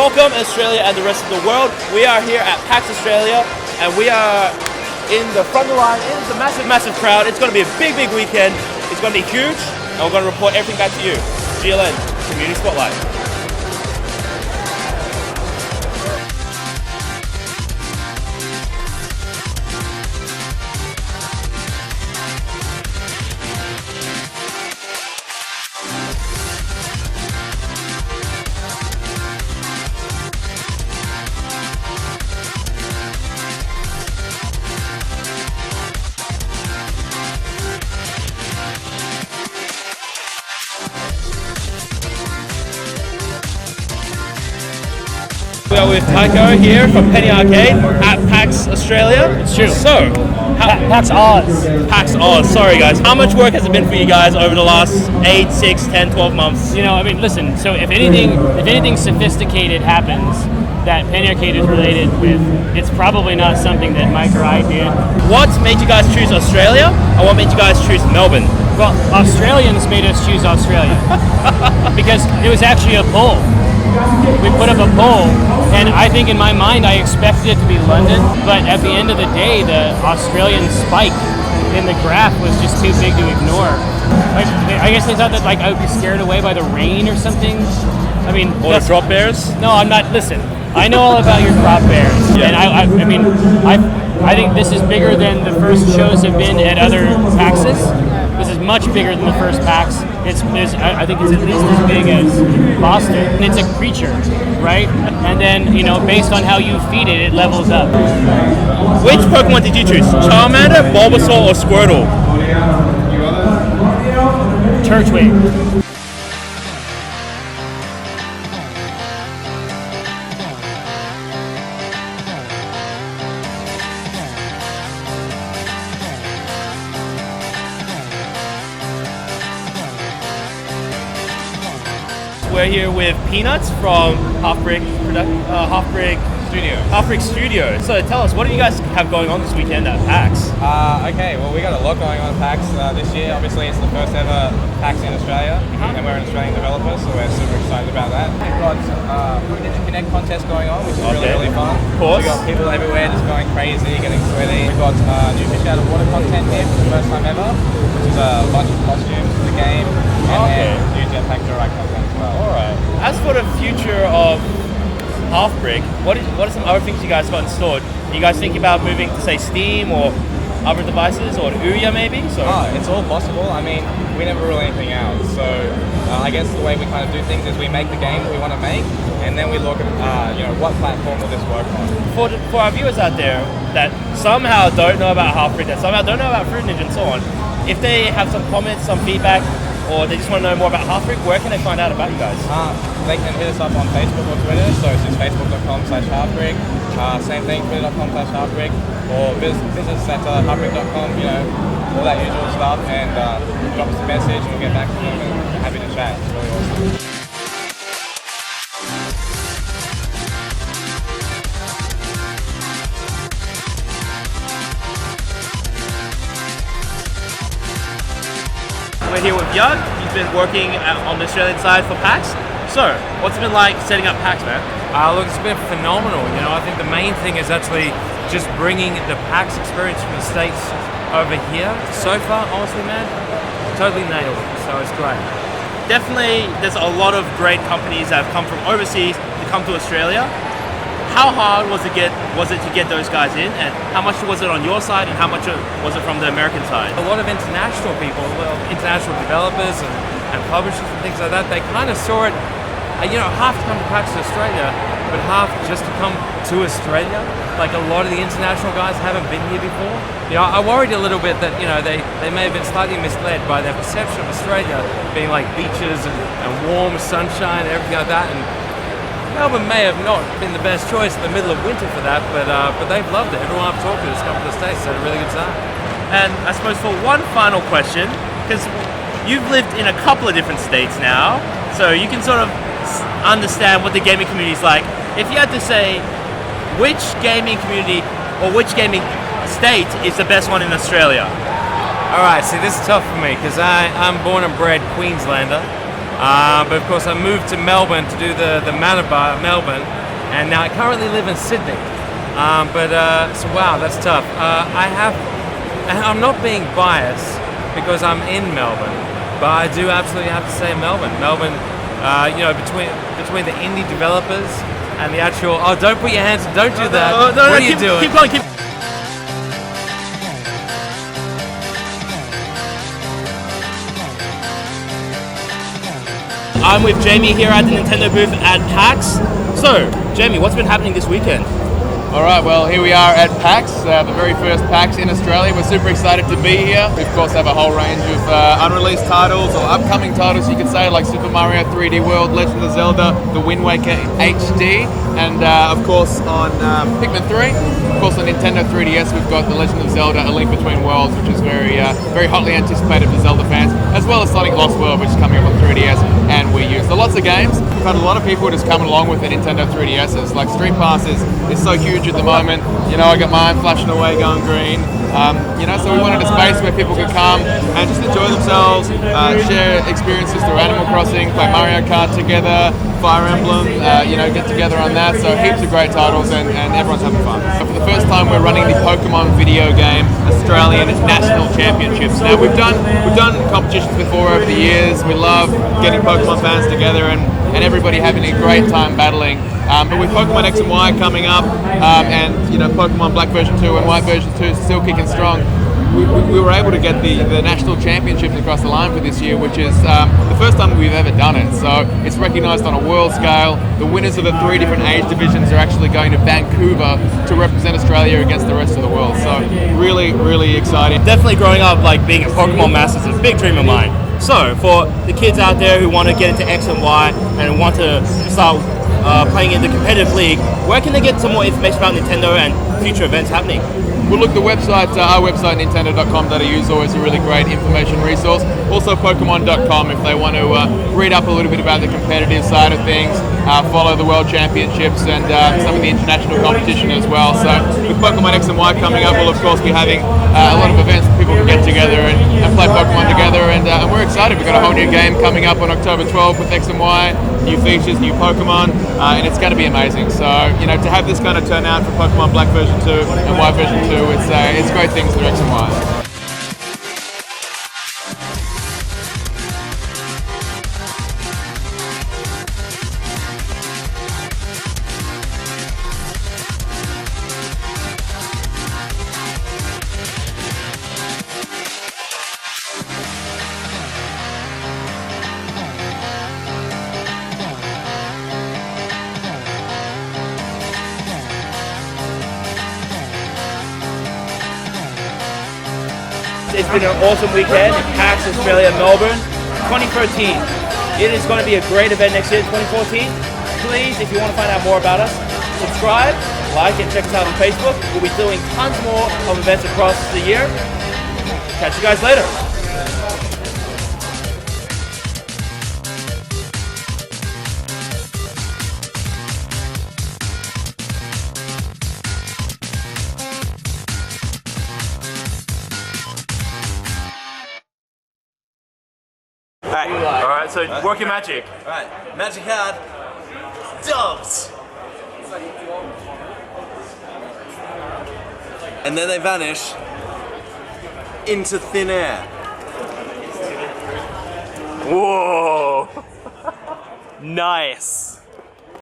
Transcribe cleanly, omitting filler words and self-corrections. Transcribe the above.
Welcome Australia and the rest of the world. We are here at PAX Australia and we are in the front line. It's a massive crowd. It's going to be a big weekend. It's going to be huge and we're going to report everything back to you. GLN Community Spotlight. We are with Tycho here from Penny Arcade at PAX Australia. It's true. So, PAX AUS. PAX AUS, sorry guys. How much work has it been for you guys over the last 8, 6, 10, 12 months? You know, I mean, listen, so if anything sophisticated happens that Penny Arcade is related with, it's probably not something that Mike or I did. What made you guys choose Australia and what made you guys choose Melbourne? Well, Australians made us choose Australia because it was actually a poll. We put up a poll, and I think in my mind I expected it to be London, but at the end of the day, the Australian spike in the graph was just too big to ignore. I guess they thought that I would be scared away by the rain or something. I mean, or the drop bears? No, I'm not. Listen, I know all about your drop bears, and I think this is bigger than the first shows have been at other PAXs. This is much bigger than the first PAX. I think it's at least as big as Boston. And it's a creature, right? And then, you know, based on how you feed it, it levels up. Which Pokemon did you choose? Charmander, Bulbasaur, or Squirtle? Turtwig. We're here with Peanuts from Halfbrick Studio. So tell us, what do you guys have going on this weekend at PAX? Okay, well we got a lot going on at PAX this year. Obviously it's the first ever PAX in Australia, and we're an Australian developer, so we're super excited about that. We've got Ninja Connect contest going on, which is really fun. Of course. We've got people everywhere just going crazy, getting sweaty. We've got new Fish Out of Water content here for the first time ever, which is a bunch of costumes for the game, and new Jetpack Joyride content as well. Alright. As for the future of Halfbrick, what are some other things you guys got installed? Are you guys thinking about moving to say Steam or other devices or Ouya maybe? So it's all possible. I mean, we never rule anything out. So I guess the way we kind of do things is we make the game we want to make, and then we look at what platform will this work on. For our viewers out there that somehow don't know about Halfbrick, that somehow don't know about Fruit Ninja and so on, if they have some comments, some feedback, or they just want to know more about Halfbrick, where can they find out about you guys? They can hit us up on Facebook or Twitter, so it's just facebook.com/Halfbrick. Same thing, twitter.com/Halfbrick, or visit us at halfbrick.com, all that usual stuff, and drop us a message and we'll get back to them and we're happy to chat. It's really awesome. We're here with Yug. He's been working on the Australian side for PAX. So, what's it been like setting up PAX, man? Look, it's been phenomenal. I think the main thing is actually just bringing the PAX experience from the States over here. So far, honestly, man, totally nailed it. So it's great. Definitely, there's a lot of great companies that have come from overseas to come to Australia. How hard was it to get those guys in, and how much was it on your side, and how much was it from the American side? A lot of international people, international developers and publishers and things like that, they kind of saw it, half to come to PAX Australia, but half just to come to Australia. Like a lot of the international guys haven't been here before. I worried a little bit that they may have been slightly misled by their perception of Australia being like beaches and warm sunshine and everything like that. And Melbourne may have not been the best choice in the middle of winter for that, but they've loved it. Everyone I've talked to has come to the States, had a really good time. And I suppose for one final question, because you've lived in a couple of different states now, so you can sort of understand what the gaming community is like. If you had to say which gaming community or which gaming state is the best one in Australia? All right, see, this is tough for me because I'm born and bred Queenslander. But of course, I moved to Melbourne to do the Manor Bar at Melbourne, and now I currently live in Sydney. So wow, that's tough. I'm not being biased because I'm in Melbourne, but I do absolutely have to say Melbourne. Melbourne, between the indie developers and the actual. Oh, don't put your hands. Don't do that. No, what are you keep, doing? Keep going. I'm with Jamie here at the Nintendo booth at PAX. So, Jamie, what's been happening this weekend? All right, well, here we are at PAX, the very first PAX in Australia. We're super excited to be here. We, of course, have a whole range of unreleased titles or upcoming titles, you could say, like Super Mario 3D World, Legend of Zelda, The Wind Waker HD, and, of course, on Pikmin 3. Of course, on Nintendo 3DS, we've got The Legend of Zelda, A Link Between Worlds, which is very hotly anticipated for Zelda fans, as well as Sonic Lost World, which is coming up on 3DS and Wii U. So lots of games. We've had a lot of people just coming along with the Nintendo 3DSs. Like Street Pass is so huge at the moment. You know, I got mine flashing away going green. So we wanted a space where people could come and just enjoy themselves, share experiences through Animal Crossing, play Mario Kart together, Fire Emblem, get together on that. So heaps of great titles and everyone's having fun. So for the first time, we're running the Pokemon video game Australian National Championships. Now we've done competitions before over the years. We love getting Pokemon fans together and everybody having a great time battling. But with Pokemon X and Y coming up, and Pokemon Black version 2 and White version 2 still kicking strong, we were able to get the national championships across the line for this year, which is the first time we've ever done it. So it's recognised on a world scale. The winners of the 3 different age divisions are actually going to Vancouver to represent Australia against the rest of the world. So really, really exciting. Definitely growing up, like being a Pokemon master is a big dream of mine. So for the kids out there who want to get into X and Y and want to start playing in the competitive league, where can they get some more information about Nintendo and future events happening? Well, look, our website, nintendo.com.au, is always a really great information resource. Also, Pokemon.com if they want to read up a little bit about the competitive side of things, follow the World Championships and some of the international competition as well. So with Pokemon X and Y coming up, we'll of course be having a lot of events where people can get together and play Pokemon together, and we're excited. We've got a whole new game coming up on October 12th with X and Y, new features, new Pokemon, and it's going to be amazing. So, to have this kind of turnout for Pokemon Black version 2 and White version 2, it's great things for X and Y. It's been an awesome weekend in PAX Australia, Melbourne, 2013. It is going to be a great event next year, 2014. Please, if you want to find out more about us, subscribe, like, and check us out on Facebook. We'll be doing tons more of events across the year. Catch you guys later. Alright, so work your magic. Alright, magic card. Doves! And then they vanish into thin air. Whoa! Nice.